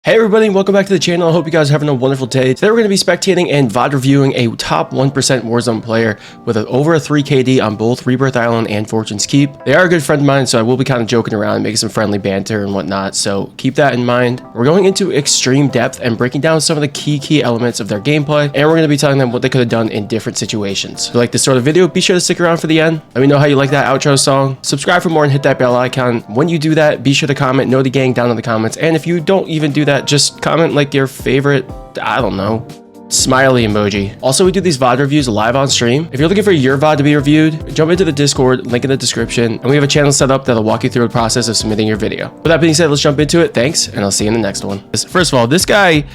Hey everybody, welcome back to the channel. I hope you guys are having a wonderful day. Today we're going to be spectating and VOD reviewing a top 1% Warzone player with over a 3 KD on both Rebirth Island and Fortune's Keep. They are a good friend of mine, so I will be kind of joking around and making some friendly banter and whatnot, so keep that in mind. We're going into extreme depth and breaking down some of the key elements of their gameplay, and we're going to be telling them what they could have done in different situations. If you like this sort of video, be sure to stick around for the end. Let me know how you like that outro song. Subscribe for more and hit that bell icon. When you do that, be sure to comment "Know the Gang" down in the comments, and if you don't even do that, just comment like your favorite, I don't know, smiley emoji. Also, we do these VOD reviews live on stream. If you're looking for your VOD to be reviewed, jump into the Discord, link in the description, and we have a channel set up that'll walk you through the process of submitting your video. With that being said, let's jump into it. Thanks, and I'll see you in the next one. First of all, this guy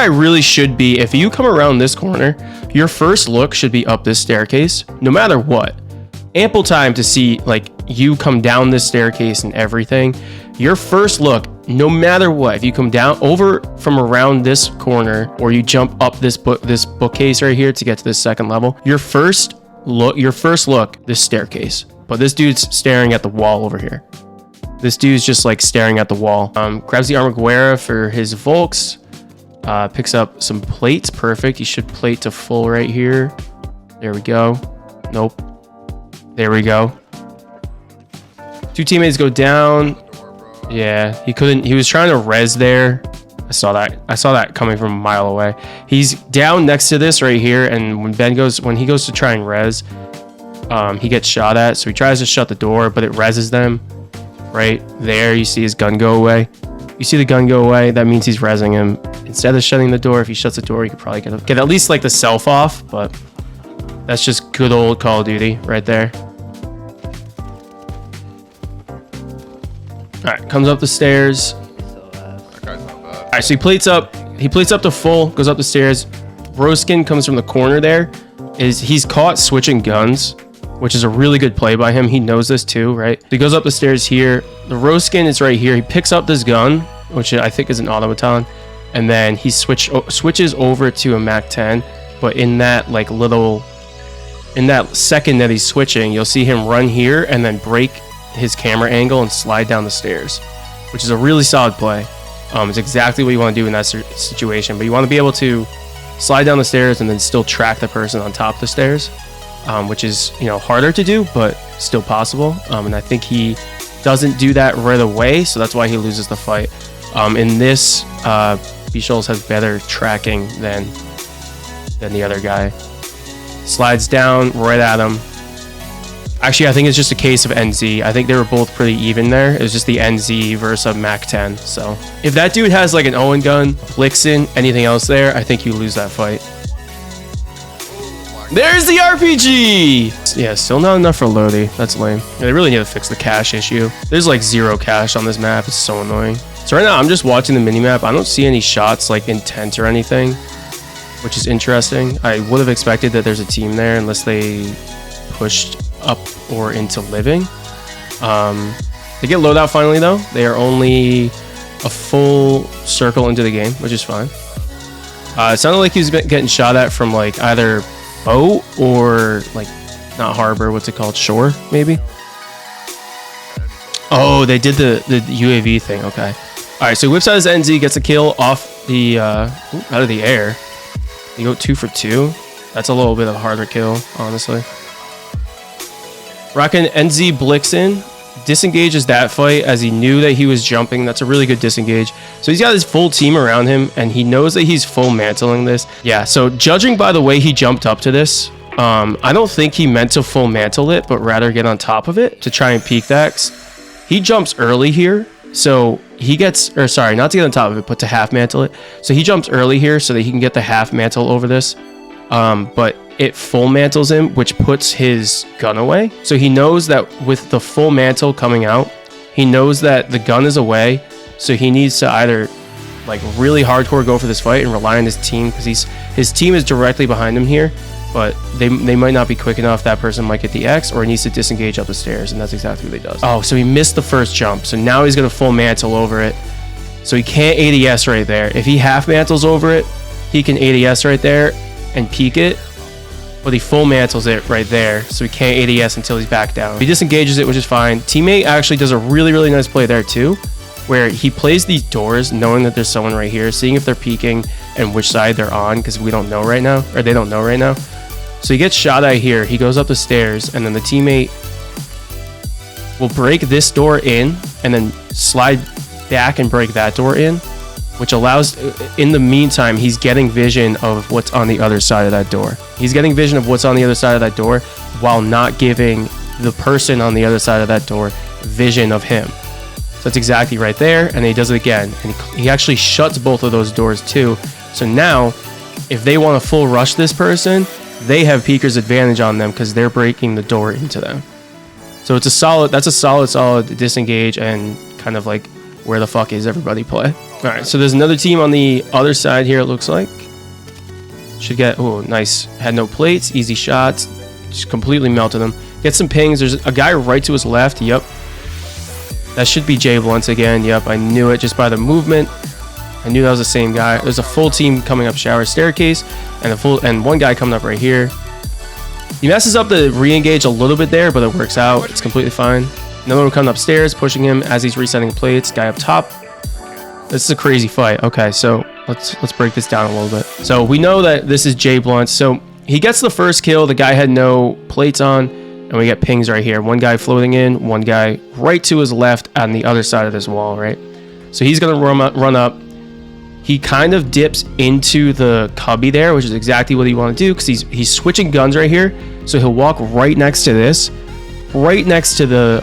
really should be, if you come around this corner, your first look should be up this staircase, no matter what. Ample time to see like you come down this staircase and everything. Your first look, no matter what, if you come down over from around this corner or you jump up this bookcase right here to get to this second level, your first look, this staircase. But this dude's staring at the wall over here. This dude's just like staring at the wall. Grabs the Armaguera for his Volks. Picks up some plates. Perfect. He should plate to full right here. There we go. Nope. There we go. Two teammates go down. Yeah, he couldn't. He was trying to res there. I saw that coming from a mile away. He's down next to this right here, and when he goes to try and res, he gets shot at. So he tries to shut the door, but it reses them right there. You see his gun go away. You see the gun go away. That means he's resing him. Instead of shutting the door, if he shuts the door, he could probably get at least like the self off. But that's just good old Call of Duty right there. All right, comes up the stairs. All right, so he plates up to full, goes up the stairs. Roskin comes from the corner there. He's caught switching guns, which is a really good play by him. He knows this too, right? He goes up the stairs here. The Roskin is right here. He picks up this gun, which I think is an automaton, and then he switches over to a MAC-10. But in that second that he's switching, you'll see him run here and then break his camera angle and slide down the stairs, which is a really solid play. It's exactly what you want to do in that situation, but you want to be able to slide down the stairs and then still track the person on top of the stairs, which is, you know, harder to do but still possible. And I think he doesn't do that right away, so that's why he loses the fight. In this, B-Shoals has better tracking than the other guy. Slides down right at him. Actually, I think it's just a case of NZ. I think they were both pretty even there. It was just the NZ versus a MAC-10. So if that dude has like an Owen gun, Blixen, anything else there, I think you lose that fight. There's the RPG! Yeah, still not enough for Lodi. That's lame. Yeah, they really need to fix the cache issue. There's like 0 cache on this map. It's so annoying. So right now, I'm just watching the minimap. I don't see any shots like intent or anything, which is interesting. I would have expected that there's a team there unless they pushed up or into living. They get Loadout finally though. They are only a full circle into the game, which is fine. It sounded like he was getting shot at from like either boat or like not harbor, what's it called, shore maybe. Oh, they did the UAV thing. Okay. All right, so whips out his NZ, gets a kill off the out of the air. You go 2 for 2. That's a little bit of a harder kill, honestly. Rockin' NZ Blixen disengages that fight as he knew that he was jumping. That's a really good disengage. So he's got his full team around him, and he knows that he's full mantling this. Yeah, so judging by the way he jumped up to this, I don't think he meant to full mantle it, but rather get on top of it to try and peek that. He jumps early here, so he gets, or sorry, not to get on top of it, but to half mantle it. So he jumps early here so that he can get the half mantle over this. But it full mantles him, which puts his gun away. So he knows that with the full mantle coming out, he knows that the gun is away. So he needs to either like really hardcore go for this fight and rely on his team, because his team is directly behind him here, but they might not be quick enough. That person might get the X, or he needs to disengage up the stairs, and that's exactly what he does. Oh, so he missed the first jump. So now he's gonna full mantle over it. So he can't ADS right there. If he half mantles over it, he can ADS right there and peek it. But he full mantles it right there, so he can't ADS until he's back down. He disengages it, which is fine. Teammate actually does a really nice play there too. where he plays these doors knowing that there's someone right here, seeing if they're peeking and which side they're on, because we don't know right now, or they don't know right now. So he gets shot at here, he goes up the stairs, and then the teammate will break this door in and then slide back and break that door in, which allows, in the meantime, he's getting vision of what's on the other side of that door. He's getting vision of what's on the other side of that door while not giving the person on the other side of that door vision of him. So that's exactly right there, and then he does it again, and he actually shuts both of those doors too. So now, if they want to full rush this person, they have peeker's advantage on them because they're breaking the door into them. So it's a solid, that's a solid disengage and kind of like where the fuck is everybody play. All right, so there's another team on the other side here, it looks like. Should get, oh, nice. Had no plates, easy shots, just completely melted them. Get some pings. There's a guy right to his left. Yep. That should be Jay Blunt's again. Yep, I knew it just by the movement. I knew that was the same guy. There's a full team coming up shower staircase and one guy coming up right here. He messes up the re-engage a little bit there, but it works out. It's completely fine. Another one coming upstairs, pushing him as he's resetting plates. Guy up top. This is a crazy fight. Okay, so let's break this down a little bit. So we know that this is Jay Blunt. So he gets the first kill. The guy had no plates on, and we get pings right here. One guy floating in, one guy right to his left on the other side of this wall, right? So he's gonna run up. He kind of dips into the cubby there, which is exactly what you want to do because he's switching guns right here. So he'll walk right next to this, right next to the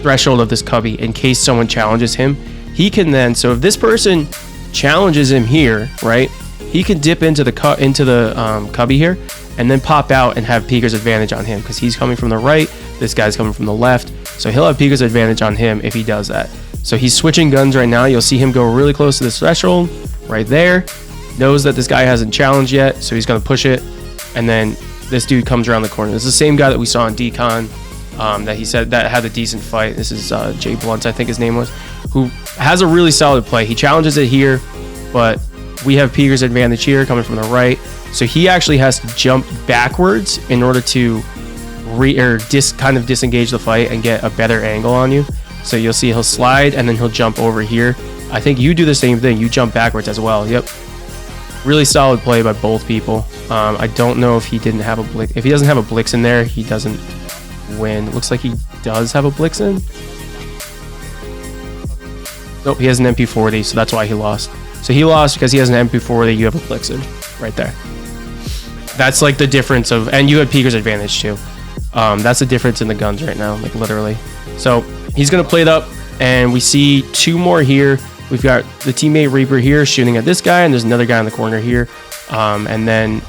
threshold of this cubby in case someone challenges him. He can then, so if this person challenges him here, right, he can dip into the cubby here and then pop out and have peeker's advantage on him because he's coming from the right, this guy's coming from the left, so he'll have peeker's advantage on him if he does that. So he's switching guns right now. You'll see him go really close to this threshold right there. Knows that this guy hasn't challenged yet, so he's going to push it. And then this dude comes around the corner. This is the same guy that we saw in Decon that he said that had a decent fight. This is Jay Blunt, I think his name was, who has a really solid play. He challenges it here, but we have peeker's advantage here coming from the right. So he actually has to jump backwards in order to kind of disengage the fight and get a better angle on you. So you'll see he'll slide and then he'll jump over here. I think you do the same thing. You jump backwards as well. Yep. Really solid play by both people. I don't know if he didn't have a blitz. If he doesn't have a blitz in there, he doesn't win. Looks like he does have a blitz in. Nope, he has an MP40, so that's why he lost. So he lost because he has an MP40. You have a blitz in right there. That's like the difference of, and you had peeker's advantage too. That's the difference in the guns right now, like literally. So he's gonna play it up, and we see two more here. We've got the teammate Reaper here shooting at this guy, and there's another guy in the corner here. And then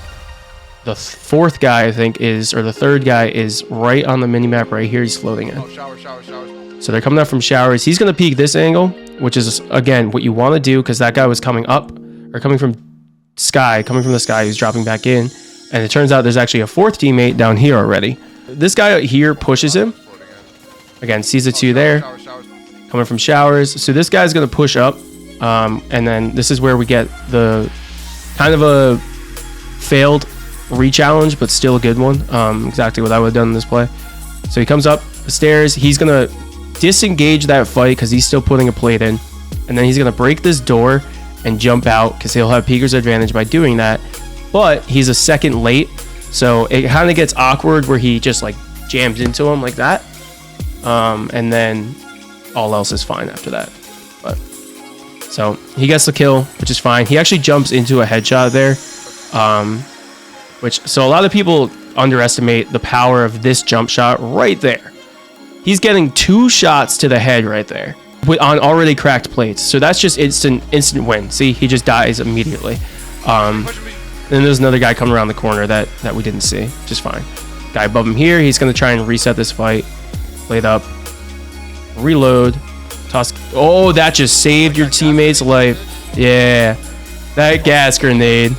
the fourth guy, I think, is, or the third guy is right on the minimap right here. He's floating in. So they're coming up from showers. He's gonna peek this angle, which is again what you want to do because that guy was coming up or coming from the sky. He's dropping back in, and it turns out there's actually a fourth teammate down here already. This guy here pushes him. Again, sees the two there, coming from showers. So this guy's going to push up, and then this is where we get the kind of a failed re-challenge, but still a good one. Exactly what I would have done in this play. So he comes up the stairs. He's going to disengage that fight because he's still putting a plate in, and then he's going to break this door and jump out because he'll have peeker's advantage by doing that. But he's a second late, so it kind of gets awkward where he just like jams into him like that. And then all else is fine after that. But so he gets the kill, which is fine. He actually jumps into a headshot there, so a lot of people underestimate the power of this jump shot right there. He's getting 2 shots to the head right there on already cracked plates. So that's just instant win. See, he just dies immediately. Then there's another guy coming around the corner that we didn't see, just fine. Guy above him here, he's going to try and reset this fight. Play it up. Reload. Toss. Oh, that just saved your teammate's life. Yeah. That gas grenade.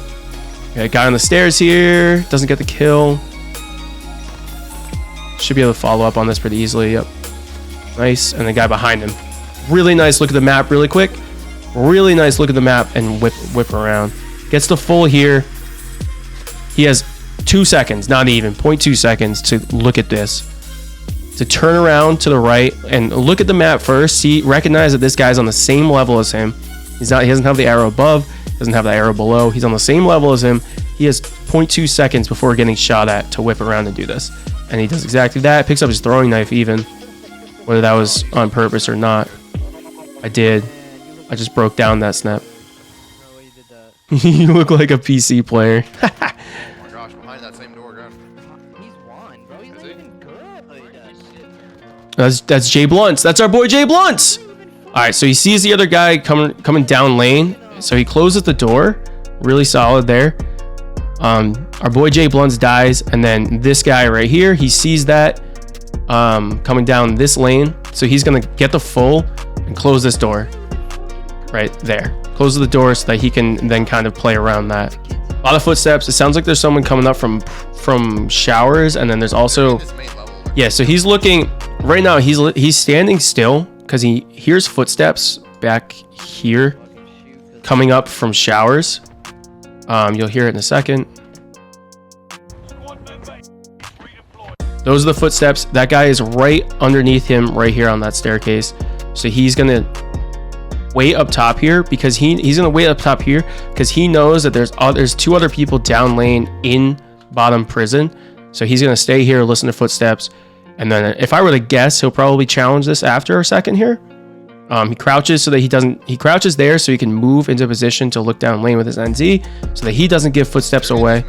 Got guy on the stairs here. Doesn't get the kill. Should be able to follow up on this pretty easily. Yep. Nice. And the guy behind him. Really nice look at the map really quick. Really nice look at the map and whip around. Gets the full here. He has 2 seconds, not even 0.2 seconds to look at this, to turn around to the right and look at the map first. See, recognize that this guy's on the same level as him. He doesn't have the arrow above, doesn't have the arrow below. He's on the same level as him. He has 0.2 seconds before getting shot at to whip around and do this. And he does exactly that. Picks up his throwing knife even, whether that was on purpose or not. I did. I just broke down that snap. You look like a PC player. Oh my gosh, behind that same door again. He's won, bro. He's not even good. That's Jay Blunts. That's our boy Jay Blunts. All right, so he sees the other guy coming down lane, so he closes the door. Really solid there. Our boy Jay Blunts dies, and then this guy right here, he sees that coming down this lane, so he's gonna get the full and close this door right there. Close the door so that he can then kind of play around that. A lot of footsteps. It sounds like there's someone coming up from showers, and then there's also, yeah. So he's looking right now. He's standing still because he hears footsteps back here coming up from showers. You'll hear it in a second. Those are the footsteps. That guy is right underneath him right here on that staircase. So he's gonna wait up top here because he's gonna wait up top here because he knows that there's two other people down lane in bottom prison. So he's gonna stay here, listen to footsteps, and then if I were to guess, he'll probably challenge this after a second here. He crouches so that he crouches there so he can move into position to look down lane with his NZ so that he doesn't give footsteps away.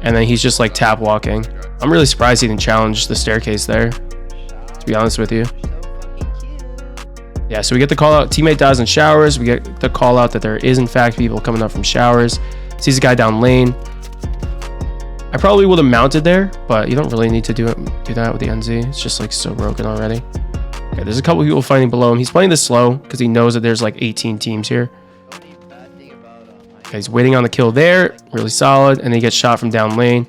And then he's just like tap walking. I'm really surprised he didn't challenge the staircase there, to be honest with you. Yeah, so we get the call out, teammate dies in showers. We get the call out that there is in fact people coming up from showers. Sees a guy down lane. I probably would have mounted there, but you don't really need to do that with the NZ. It's just like so broken already. Okay, there's a couple people fighting below him. He's playing this slow because he knows that there's like 18 teams here. Okay, he's waiting on the kill there. Really solid. And then he gets shot from down lane.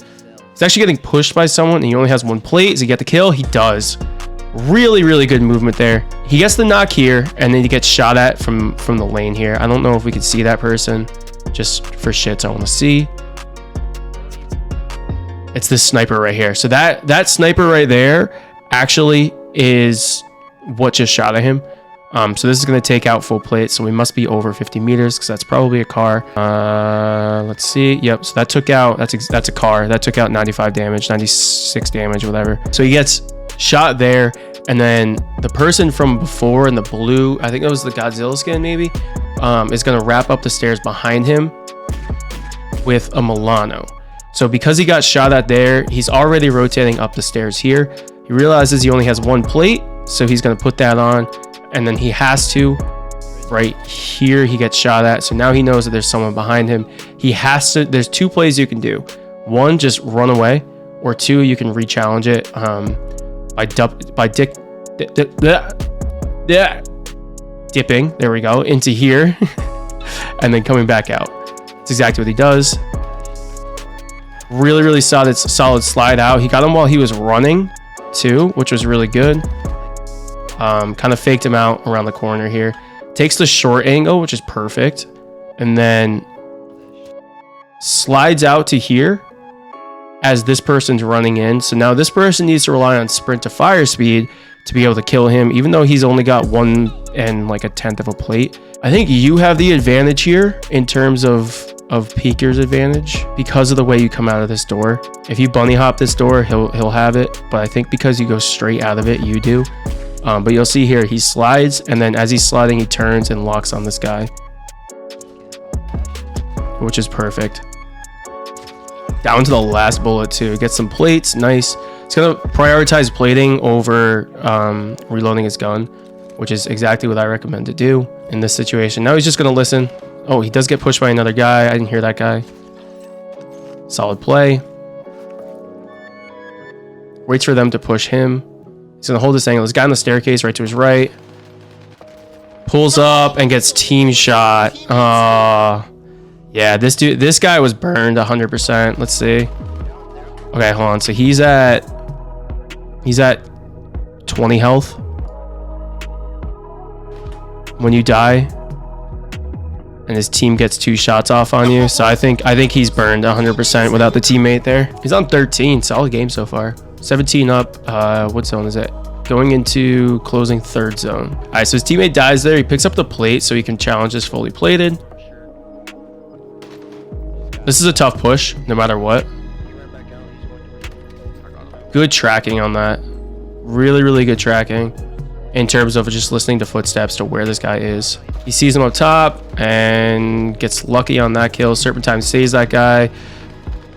He's actually getting pushed by someone and he only has one plate. Does he get the kill? He does. Really, really good movement there. He gets the knock here and then he gets shot at from the lane here. I don't know if we could see that person. Just for shits, I want to see. It's this sniper right here. So that sniper right there actually is what just shot at him. So this is going to take out full plate, so we must be over 50 meters because that's probably a car. Let's see. Yep, so that took out, that's a car. That took out 95 damage, 96 damage, whatever. So he gets shot there, and then the person from before in the blue, I think it was the Godzilla skin maybe, is going to wrap up the stairs behind him with a Milano. So because he got shot at there, he's already rotating up the stairs here. He realizes he only has one plate, so he's going to put that on. And then he has to, right here, he gets shot at. So now he knows that there's someone behind him. He has to, there's two plays you can do. One, just run away. Or two, you can re-challenge it dipping, there we go, into here. And then coming back out. That's exactly what he does. Really, really solid slide out. He got him while he was running too, which was really good. Kind of faked him out around the corner here. Takes the short angle, which is perfect. And then slides out to here as this person's running in. So now this person needs to rely on sprint to fire speed to be able to kill him, even though he's only got 1 and like a 1/10 of a plate. I think you have the advantage here in terms of Peeker's advantage because of the way you come out of this door. If you bunny hop this door, he'll have it. But I think because you go straight out of it, you do. But you'll see here, he slides, and then as he's sliding, he turns and locks on this guy, which is perfect. Down to the last bullet too. Get some plates, nice. It's gonna prioritize plating over reloading his gun, which is exactly what I recommend to do in this situation. Now he's just gonna listen. Oh, he does get pushed by another guy. I didn't hear that guy. Solid play. Waits for them to push him. He's gonna hold this angle. This guy on the staircase right to his right. Pulls up and gets team shot. Yeah, this guy was burned 100%. Let's see. Okay, hold on. So he's at 20 health when you die, and his team gets 2 shots off on you. So I think he's burned 100% without the teammate there. He's on 13. Solid game so far. 17 up. What zone is it? going into closing third zone. All right, so his teammate dies there. He picks up the plate so he can challenge this fully plated. This is a tough push, no matter what. Good tracking on that. Really, really good tracking in terms of just listening to footsteps to where this guy is. He sees him up top and gets lucky on that kill. Serpentine saves that guy.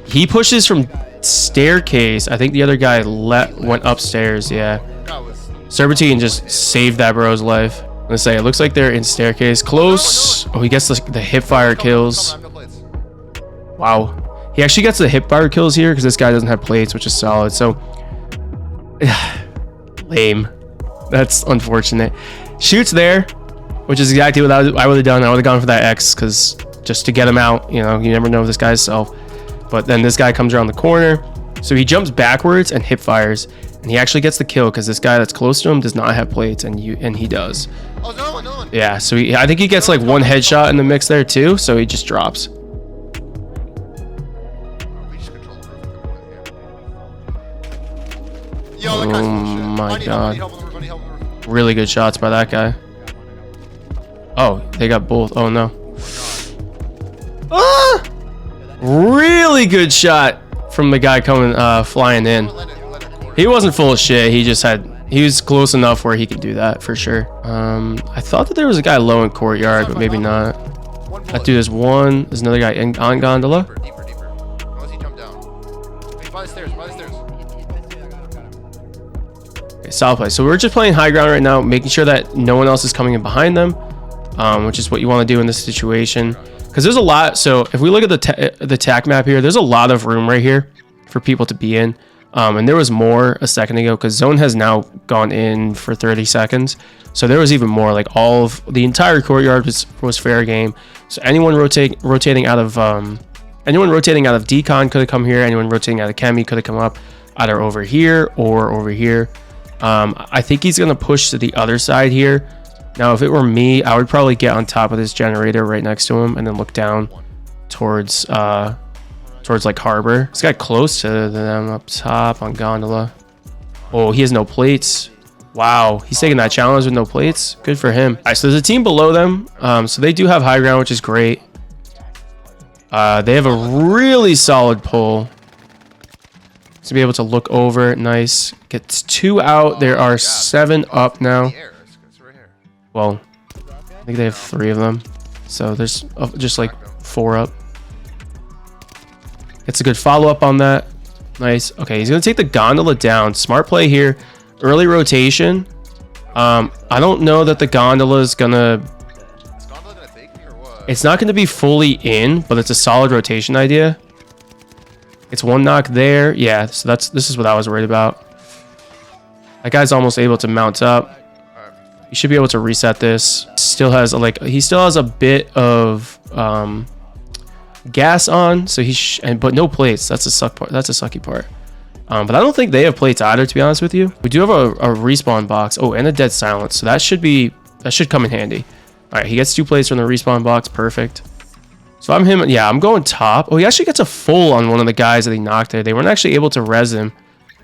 He pushes from staircase. I think the other guy went upstairs. Yeah. Serpentine just saved that bro's life. Let's say it looks like they're in staircase. Close. Oh, he gets the hip fire kills. Wow. He actually gets the hip fire kills here because this guy doesn't have plates, which is solid. So lame. That's unfortunate. Shoots there, which is exactly what I would have done. I would have gone for that X because just to get him out, you know, you never know this guy's self. But then this guy comes around the corner. So he jumps backwards and hip fires. And he actually gets the kill because this guy that's close to him does not have plates, and he does. Oh, no one. Yeah, so I think he gets like one headshot in the mix there too, so he just drops. Oh my god. Really good shots by that guy. Oh, they got both. Oh no. Ah! Really good shot from the guy coming flying in. He wasn't full of shit. He was close enough where he could do that for sure. I thought that there was a guy low in courtyard, but maybe not. That dude is one. There's another guy on gondola. Deeper. Unless he jumped down. Wait, by the stairs. Okay, solid play. So we're just playing high ground right now, making sure that no one else is coming in behind them, which is what you want to do in this situation. Because there's a lot. So if we look at the tack map here, there's a lot of room right here for people to be in. And there was more a second ago because zone has now gone in for 30 seconds. So there was even more, like all of the entire courtyard was fair game. So anyone rotating out of decon could have come here. Anyone rotating out of chemi could have come up either over here or over here. I think he's going to push to the other side here. Now, if it were me, I would probably get on top of this generator right next to him and then look down towards like harbor. This guy close to them up top on gondola. Oh, he has no plates. Wow, he's taking that challenge with no plates. Good for him. All right, so there's a team below them. So they do have high ground, which is great. They have a really solid pull to be able to look over. Nice. Gets 2 out. There are 7 up now. Well, I think they have 3 of them. So there's just like 4 up. It's a good follow-up on that. Nice. Okay, he's going to take the gondola down. Smart play here. Early rotation. I don't know that the gondola is going to... It's not going to be fully in, but it's a solid rotation idea. It's 1 knock there. Yeah, so this is what I was worried about. That guy's almost able to mount up. He should be able to reset this. He still has a bit of gas on, so but no plates. That's a sucky part. But I don't think they have plates either, to be honest with you. We do have a respawn box. Oh, and a dead silence. So that should come in handy. All right, he gets 2 plates from the respawn box. Perfect. So I'm him. Yeah, I'm going top. Oh, he actually gets a full on one of the guys that he knocked there. They weren't actually able to res him.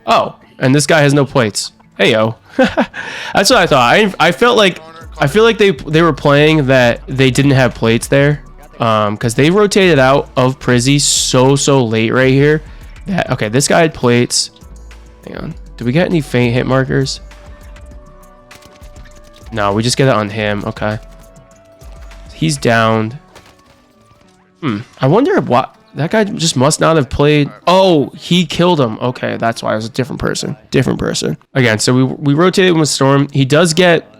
Oh, and this guy has no plates. Hey yo. That's what I thought. I feel like they were playing that they didn't have plates there. Because they rotated out of Prizzy so late right here. Okay, this guy had plates. Hang on. Did we get any faint hit markers? No, we just get it on him. Okay. He's downed. I wonder what that guy just must not have played. Oh, he killed him. Okay, that's why it was a different person. Again, so we rotated with Storm. He does get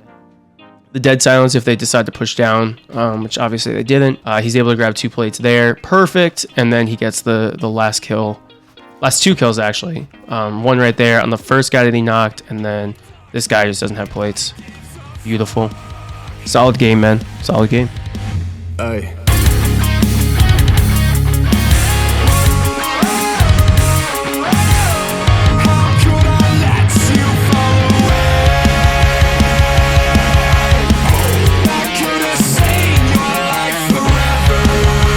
the dead silence if they decide to push down, which obviously they didn't. He's able to grab 2 plates there. Perfect. And then he gets the last kill. Last 2 kills, actually. 1 right there on the first guy that he knocked. And then this guy just doesn't have plates. Beautiful. Solid game, man. Solid game. Hey.